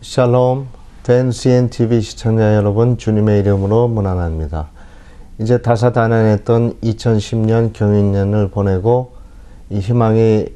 샬롬, 벤CNTV 시청자 여러분, 주님의 이름으로 문안합니다. 이제 다사다난했던 2010년 경윤년을 보내고 이 희망에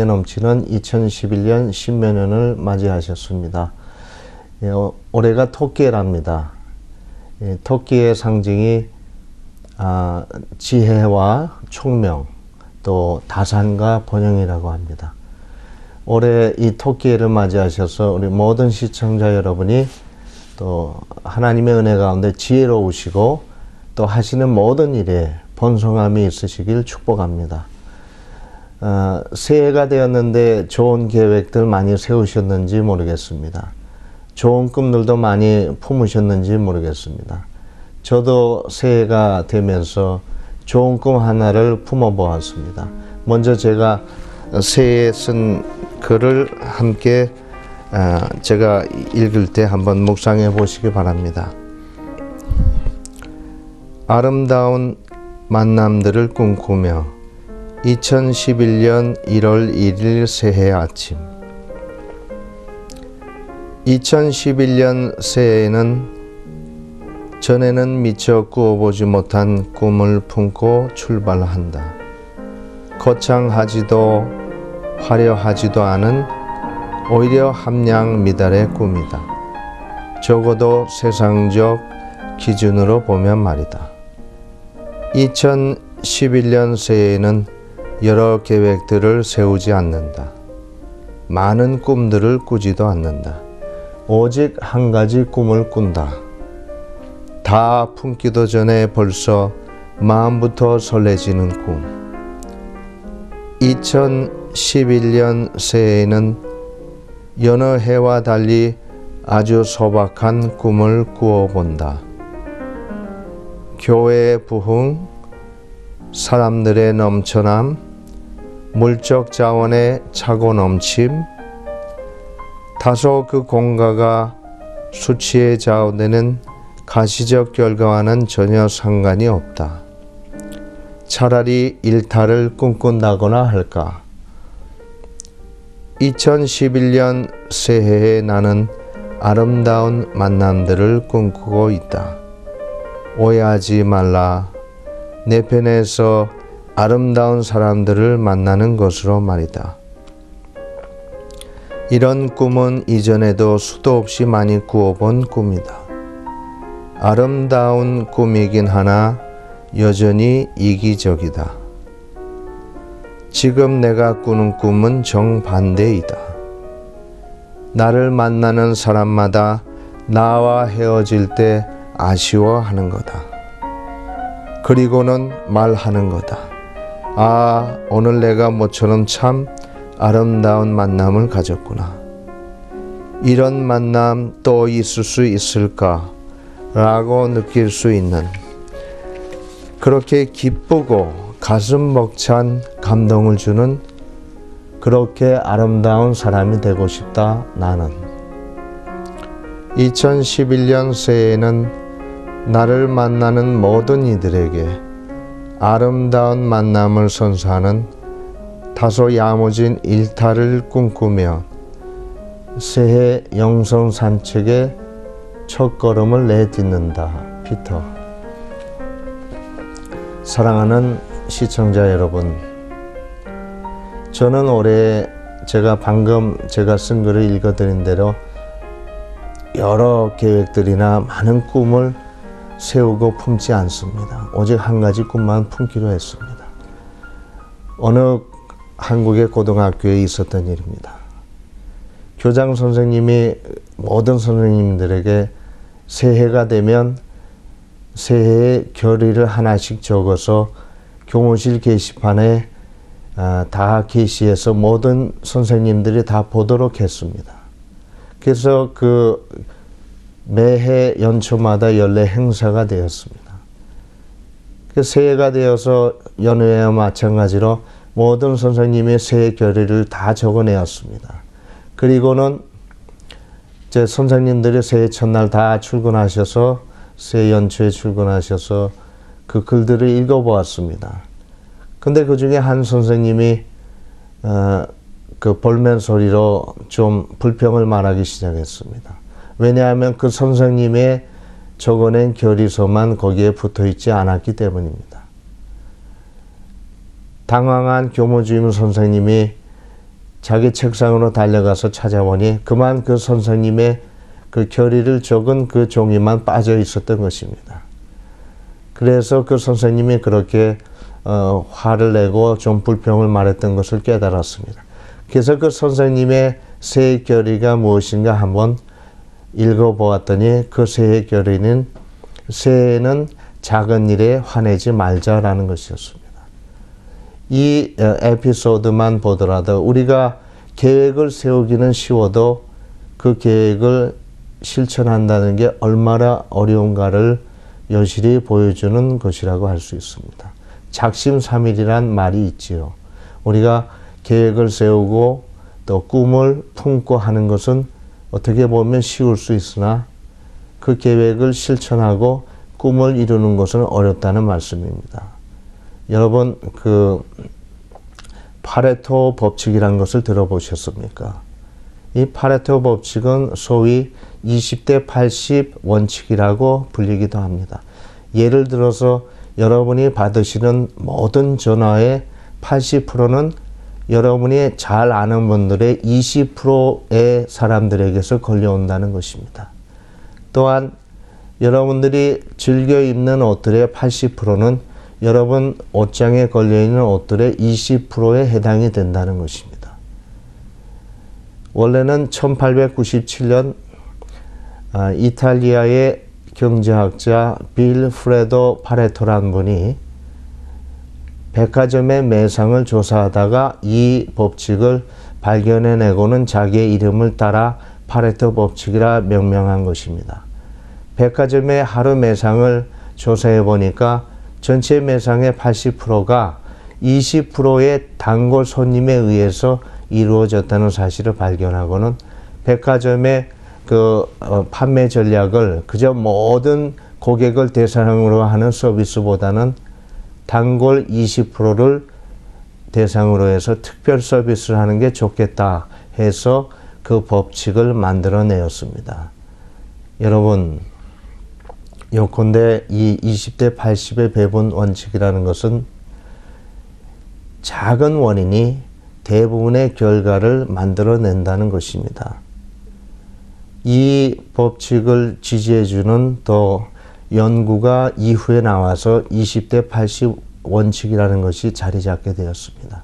넘치는 2011년 신묘년을 맞이하셨습니다. 올해가 토끼해랍니다. 토끼의 상징이 지혜와 총명, 또 다산과 번영이라고 합니다. 올해 이 토끼해를 맞이하셔서 우리 모든 시청자 여러분이 또 하나님의 은혜 가운데 지혜로우시고 또 하시는 모든 일에 번성함이 있으시길 축복합니다. 새해가 되었는데 좋은 계획들 많이 세우셨는지 모르겠습니다. 좋은 꿈들도 많이 품으셨는지 모르겠습니다. 저도 새해가 되면서 좋은 꿈 하나를 품어보았습니다. 먼저 제가 새해에 쓴 글을 함께 제가 읽을 때 한번 묵상해 보시기 바랍니다. 아름다운 만남들을 꿈꾸며 2011년 1월 1일 새해 아침. 2011년 새해에는 전에는 미처 꾸어보지 못한 꿈을 품고 출발한다. 거창하지도 화려하지도 않은 오히려 함량 미달의 꿈이다. 적어도 세상적 기준으로 보면 말이다. 2011년 새해에는 여러 계획들을 세우지 않는다. 많은 꿈들을 꾸지도 않는다. 오직 한 가지 꿈을 꾼다. 다 품기도 전에 벌써 마음부터 설레지는 꿈. 2011년 새해에는 여느 해와 달리 아주 소박한 꿈을 꾸어본다. 교회의 부흥, 사람들의 넘쳐남, 물적 자원의 차고 넘침, 다소 그 공가가 수치에 좌우되는 가시적 결과와는 전혀 상관이 없다. 차라리 일탈을 꿈꾼다거나 할까. 2011년 새해에 나는 아름다운 만남들을 꿈꾸고 있다. 오해하지 말라. 내 편에서 아름다운 사람들을 만나는 것으로 말이다. 이런 꿈은 이전에도 수도 없이 많이 꾸어본 꿈이다. 아름다운 꿈이긴 하나 여전히 이기적이다. 지금 내가 꾸는 꿈은 정반대이다. 나를 만나는 사람마다 나와 헤어질 때 아쉬워하는 거다. 그리고는 말하는 거다. 아, 오늘 내가 모처럼 참 아름다운 만남을 가졌구나. 이런 만남 또 있을 수 있을까? 라고 느낄 수 있는, 그렇게 기쁘고 가슴 벅찬 감동을 주는 그렇게 아름다운 사람이 되고 싶다. 나는 2011년 새해에는 나를 만나는 모든 이들에게 아름다운 만남을 선사하는 다소 야무진 일탈을 꿈꾸며 새해 영성 산책에 첫걸음을 내딛는다. 피터. 사랑하는 시청자 여러분, 저는 올해 방금 제가 쓴 글을 읽어드린 대로 여러 계획들이나 많은 꿈을 세우고 품지 않습니다. 오직 한 가지 꿈만 품기로 했습니다. 어느 한국의 고등학교에 있었던 일입니다. 교장 선생님이 모든 선생님들에게 새해가 되면 새해의 결의를 하나씩 적어서 교무실 게시판에 다 게시해서 모든 선생님들이 다 보도록 했습니다. 그래서 그 매해 연초마다 연례 행사가 되었습니다. 그 새해가 되어서 연휴와 마찬가지로 모든 선생님의 새해 결의를 다 적어내었습니다. 그리고는 제 선생님들이 새해 첫날 다 출근하셔서 새해 연초에 출근하셔서 그 글들을 읽어보았습니다. 근데 그 중에 한 선생님이 그 볼멘 소리로 좀 불평을 말하기 시작했습니다. 왜냐하면 그 선생님의 적어낸 결의서만 거기에 붙어 있지 않았기 때문입니다. 당황한 교무주임 선생님이 자기 책상으로 달려가서 찾아보니 그만 그 선생님의 그 결의를 적은 그 종이만 빠져 있었던 것입니다. 그래서 그 선생님이 그렇게 화를 내고 좀 불평을 말했던 것을 깨달았습니다. 그래서 그 선생님의 새해 결의가 무엇인가 한번 읽어보았더니 그 새해 결의는 새해는 작은 일에 화내지 말자라는 것이었습니다. 이 에피소드만 보더라도 우리가 계획을 세우기는 쉬워도 그 계획을 실천한다는 게 얼마나 어려운가를 여실히 보여주는 것이라고 할 수 있습니다. 작심삼일이란 말이 있지요. 우리가 계획을 세우고 또 꿈을 품고 하는 것은 어떻게 보면 쉬울 수 있으나 그 계획을 실천하고 꿈을 이루는 것은 어렵다는 말씀입니다. 여러분 그 파레토 법칙이라는 것을 들어보셨습니까? 이 파레토 법칙은 소위 20대 80 원칙이라고 불리기도 합니다. 예를 들어서 여러분이 받으시는 모든 전화의 80%는 여러분이 잘 아는 분들의 20%의 사람들에게서 걸려온다는 것입니다. 또한 여러분들이 즐겨 입는 옷들의 80%는 여러분 옷장에 걸려있는 옷들의 20%에 해당이 된다는 것입니다. 원래는 1897년 이탈리아의 경제학자 빌 프레도 파레토라는 분이 백화점의 매상을 조사하다가 이 법칙을 발견해내고는 자기의 이름을 따라 파레토 법칙이라 명명한 것입니다. 백화점의 하루 매상을 조사해 보니까 전체 매상의 80%가 20%의 단골 손님에 의해서 이루어졌다는 사실을 발견하고는 백화점의 그 판매 전략을 그저 모든 고객을 대상으로 하는 서비스보다는 단골 20%를 대상으로 해서 특별 서비스를 하는 게 좋겠다 해서 그 법칙을 만들어내었습니다. 여러분, 요컨대 이 20대 80의 배분 원칙이라는 것은 작은 원인이 대부분의 결과를 만들어낸다는 것입니다. 이 법칙을 지지해주는 또 연구가 이후에 나와서 20대 80 원칙이라는 것이 자리 잡게 되었습니다.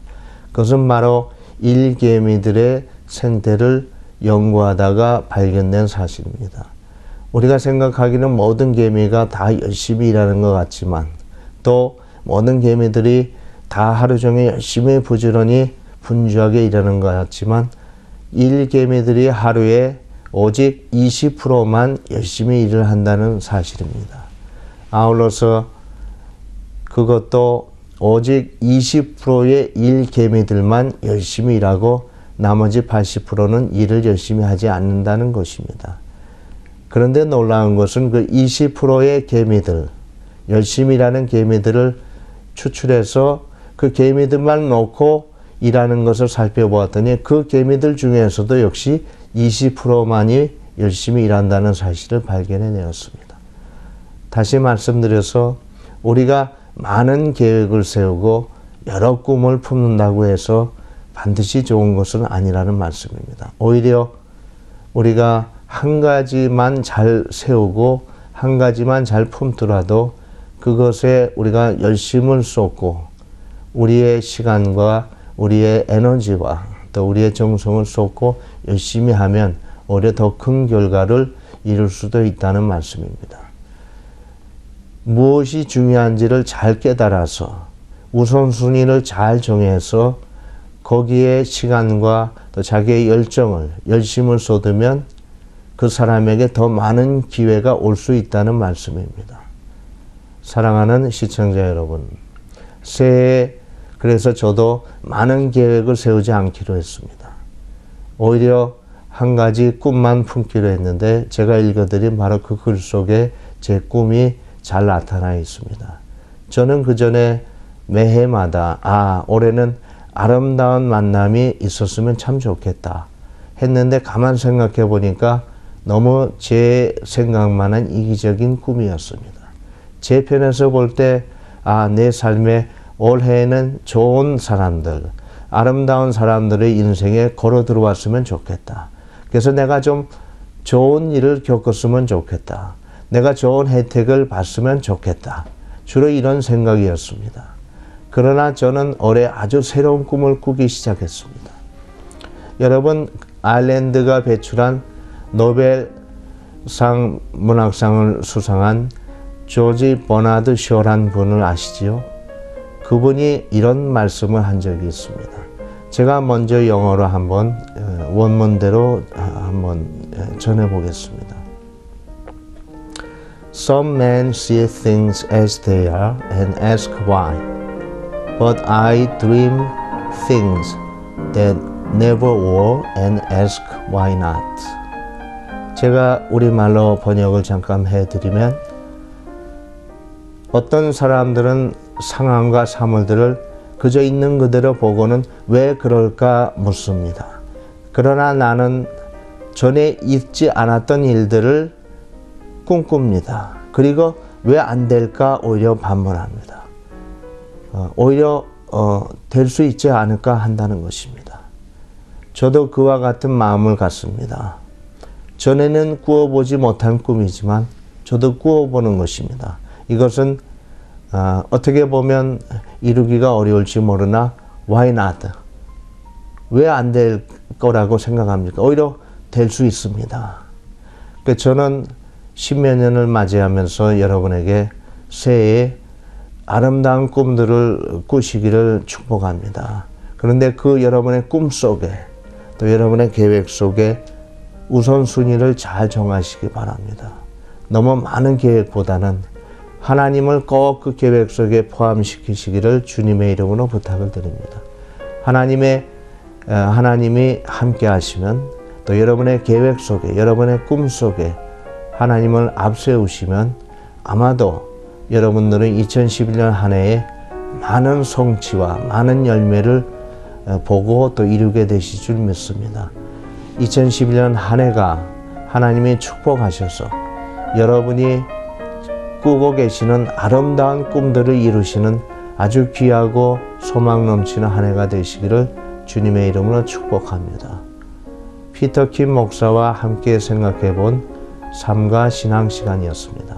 그것은 바로 일개미들의 생태를 연구하다가 발견된 사실입니다. 우리가 생각하기는 모든 개미가 다 열심히 일하는 것 같지만 또 모든 개미들이 다 하루 종일 열심히 부지런히 분주하게 일하는 것 같지만 일개미들이 하루에 오직 20%만 열심히 일을 한다는 사실입니다. 아울러서 그것도 오직 20%의 일개미들만 열심히 일하고 나머지 80%는 일을 열심히 하지 않는다는 것입니다. 그런데 놀라운 것은 그 20%의 개미들, 열심히 일하는 개미들을 추출해서 그 개미들만 놓고 일하는 것을 살펴보았더니 그 개미들 중에서도 역시 20%만이 열심히 일한다는 사실을 발견해내었습니다. 다시 말씀드려서 우리가 많은 계획을 세우고 여러 꿈을 품는다고 해서 반드시 좋은 것은 아니라는 말씀입니다. 오히려 우리가 한 가지만 잘 세우고 한 가지만 잘 품더라도 그것에 우리가 열심을 쏟고 우리의 시간과 우리의 에너지와 또 우리의 정성을 쏟고 열심히 하면 오히려 더 큰 결과를 이룰 수도 있다는 말씀입니다. 무엇이 중요한지를 잘 깨달아서 우선순위를 잘 정해서 거기에 시간과 또 자기의 열정을, 열심을 쏟으면 그 사람에게 더 많은 기회가 올 수 있다는 말씀입니다. 사랑하는 시청자 여러분, 새해에 그래서 저도 많은 계획을 세우지 않기로 했습니다. 오히려 한 가지 꿈만 품기로 했는데 제가 읽어드린 바로 그 글 속에 제 꿈이 잘 나타나 있습니다. 저는 그 전에 매해마다 올해는 아름다운 만남이 있었으면 참 좋겠다 했는데 가만 생각해 보니까 너무 제 생각만한 이기적인 꿈이었습니다. 제 편에서 볼 때 내 삶에 올해에는 좋은 사람들, 아름다운 사람들의 인생에 걸어 들어왔으면 좋겠다. 그래서 내가 좀 좋은 일을 겪었으면 좋겠다. 내가 좋은 혜택을 받으면 좋겠다. 주로 이런 생각이었습니다. 그러나 저는 올해 아주 새로운 꿈을 꾸기 시작했습니다. 여러분, 아일랜드가 배출한 노벨상 문학상을 수상한 조지 버나드 쇼라는 분을 아시지요? 그분이 이런 말씀을 한 적이 있습니다. 제가 먼저 영어로 한번 원문대로 한번 전해 보겠습니다. Some men see things as they are and ask why, but I dream things that never were and ask why not. 제가 우리말로 번역을 잠깐 해드리면 어떤 사람들은 상황과 사물들을 그저 있는 그대로 보고는 왜 그럴까 묻습니다. 그러나 나는 전에 있지 않았던 일들을 꿈꿉니다. 그리고 왜 안 될까 오히려 반문합니다. 오히려 될 수 있지 않을까 한다는 것입니다. 저도 그와 같은 마음을 갖습니다. 전에는 꾸어보지 못한 꿈이지만 저도 꾸어보는 것입니다. 이것은 어떻게 보면 이루기가 어려울지 모르나 why not? 왜 안 될 거라고 생각합니까? 오히려 될 수 있습니다. 저는 십몇 년을 맞이하면서 여러분에게 새해에 아름다운 꿈들을 꾸시기를 축복합니다. 그런데 그 여러분의 꿈 속에 또 여러분의 계획 속에 우선순위를 잘 정하시기 바랍니다. 너무 많은 계획보다는 하나님을 꼭 그 계획 속에 포함시키시기를 주님의 이름으로 부탁을 드립니다. 하나님이 함께 하시면 또 여러분의 계획 속에 여러분의 꿈 속에 하나님을 앞세우시면 아마도 여러분들은 2011년 한 해에 많은 성취와 많은 열매를 보고 또 이루게 되실 줄 믿습니다. 2011년 한 해가 하나님이 축복하셔서 여러분이 꾸고 계시는 아름다운 꿈들을 이루시는 아주 귀하고 소망 넘치는 한 해가 되시기를 주님의 이름으로 축복합니다. 피터 킴 목사와 함께 생각해 본 삶과 신앙 시간이었습니다.